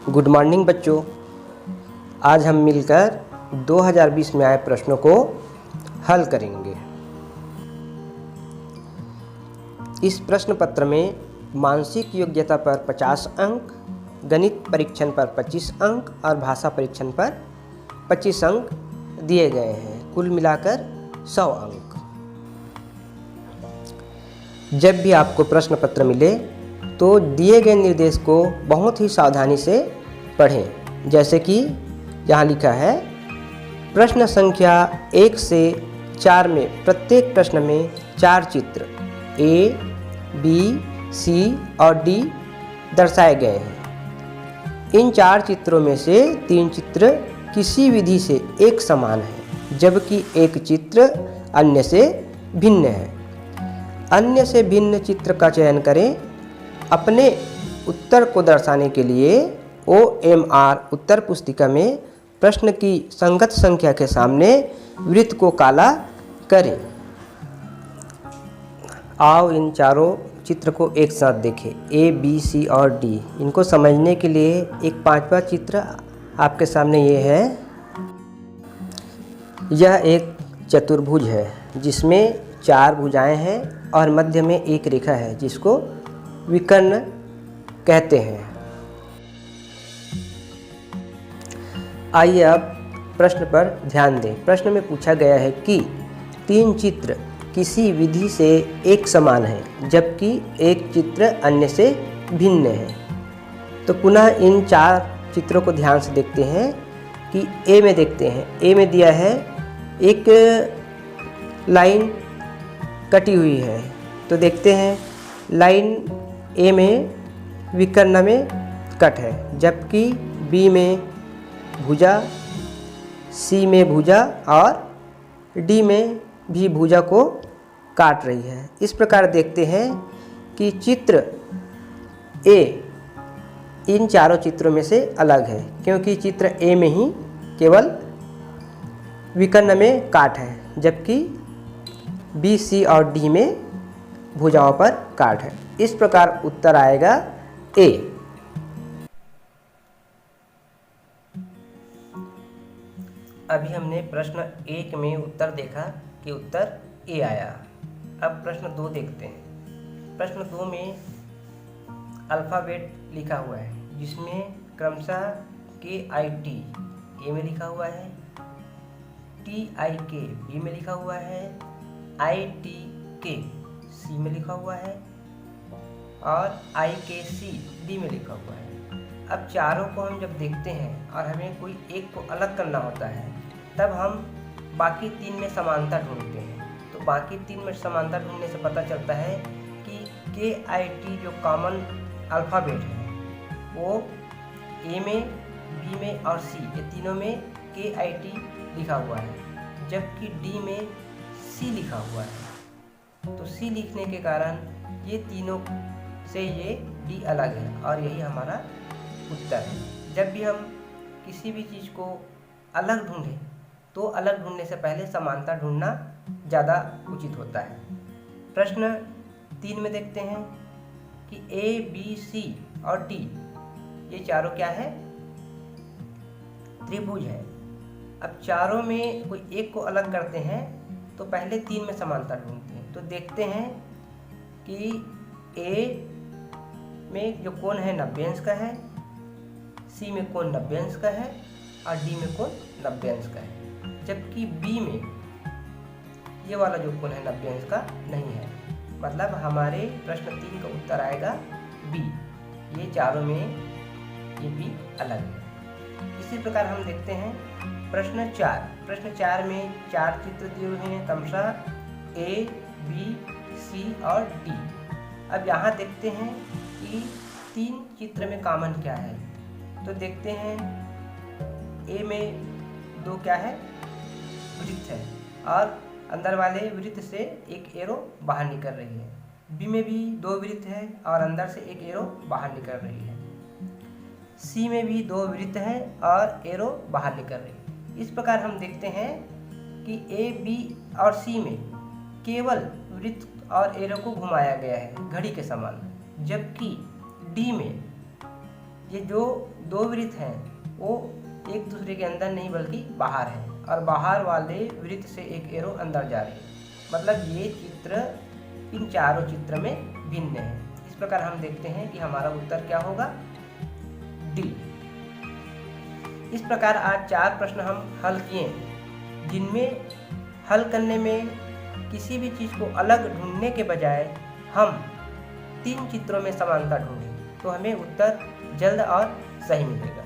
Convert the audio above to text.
Good morning बच्चों। आज हम मिलकर 2020 में आए प्रश्नों को हल करेंगे। इस प्रश्न पत्र में मानसिक योग्यता पर 50 अंक, गणित परीक्षण पर 25 अंक और भाषा परीक्षण पर 25 अंक दिए गए हैं। कुल मिलाकर 100 अंक। जब भी आपको प्रश्न पत्र मिले तो दिए गए निर्देश को बहुत ही सावधानी से पढ़ें। जैसे कि यहाँ लिखा है, प्रश्न संख्या 1 से 4 में प्रत्येक प्रश्न में 4 चित्र A, B, C और D दर्शाए गए हैं। इन 4 चित्रों में से 3 चित्र किसी विधि से एक समान है, जबकि एक चित्र अन्य से भिन्न है। अन्य से भिन्न चित्र का चयन करें। अपने उत्तर को दर्शाने के लिए OMR उत्तर पुस्तिका में प्रश्न की संगत संख्या के सामने वृत्त को काला करें। आओ इन चारों चित्र को एक साथ देखें। A, B, C और D। इनको समझने के लिए एक 5वां चित्र आपके सामने ये है। यह एक चतुर्भुज है जिसमें 4 भुजाएं हैं और मध्य में एक रेखा है जिसको विकर्ण कहते हैं। आइए अब प्रश्न पर ध्यान दें। प्रश्न में पूछा गया है कि 3 चित्र किसी विधि से एक समान है, जबकि एक चित्र अन्य से भिन्न है। तो पुनः इन 4 चित्रों को ध्यान से देखते हैं कि A में देखते हैं। A में दिया है एक लाइन कटी हुई है, तो देखते हैं लाइन A में विकर्ण में कट है, जबकि B में भुजा, C में भुजा और D में भी भुजा को काट रही है। इस प्रकार देखते हैं कि चित्र A इन चारों चित्रों में से अलग है, क्योंकि चित्र A में ही केवल विकर्ण में काट है, जबकि B, C और D में भुजाओं पर काट है। इस प्रकार उत्तर आएगा A। अभी हमने प्रश्न 1 में उत्तर देखा कि उत्तर A आया। अब प्रश्न 2 देखते हैं। प्रश्न 2 में अल्फ़ाबेट लिखा हुआ है, जिसमें क्रमशः KIT A में लिखा हुआ है, TIK B में लिखा हुआ है, ITK C में लिखा हुआ है और IKC D में लिखा हुआ है। अब चारों को हम जब देखते हैं और हमें कोई एक को अलग करना होता है, तब हम बाकी 3 में समानता ढूंढते हैं। तो बाकी 3 में समानता ढूंढने से पता चलता है कि KIT जो कॉमन अल्फ़ाबेट है वो A में, B में और C ये तीनों में KIT लिखा हुआ है, जबकि D में C लिखा हुआ है। तो C लिखने के कारण ये तीनों से ये D अलग है और यही हमारा उत्तर है। जब भी हम किसी भी चीज़ को अलग ढूंढें तो अलग ढूंढने से पहले समानता ढूंढना ज़्यादा उचित होता है। प्रश्न 3 में देखते हैं कि A, B, C और D ये चारों क्या है? त्रिभुज है। अब चारों में कोई एक को अलग करते हैं तो पहले 3 में समानता ढूंढते हैं। तो देखते हैं कि A में जो कोण है 90 अंश का है, C में कोण 90 अंश का है और D में कोण 90 अंश का है, जबकि B में ये वाला जो कोण है 90 अंश का नहीं है। मतलब हमारे प्रश्न 3 का उत्तर आएगा B। ये चारों में ये B अलग है। इसी प्रकार हम देखते हैं प्रश्न 4। प्रश्न 4 में 4 चित्र दिए हुए हैं, क्रमशः A, B, C और D। अब यहाँ देखते हैं कि 3 चित्र में कॉमन क्या है। तो देखते हैं A में 2 क्या है? वृत्त है और अंदर वाले वृत्त से एक एरो बाहर निकल रही है। B में भी 2 वृत्त है और अंदर से एक एरो बाहर निकल रही है। C में भी 2 वृत्त है और एरो बाहर निकल रही है। इस प्रकार हम देखते हैं कि A, B और C में केवल वृत्त और एरो को घुमाया गया है घड़ी के समान, जबकि D में ये जो दो वृत्त हैं वो एक दूसरे के अंदर नहीं बल्कि बाहर है, और बाहर वाले वृत्त से एक एरो अंदर जा रही है, मतलब ये चित्र इन चारों चित्र में भिन्न है। इस प्रकार हम देखते हैं कि हमारा उत्तर क्या होगा, डी। इस प्रकार आज 4 प्रश्न हम हल किए, जिनमें हल करने में किसी भी चीज़ को अलग ढूंढने के बजाय हम 3 चित्रों में समानता ढूंढें तो हमें उत्तर जल्द और सही मिलेगा।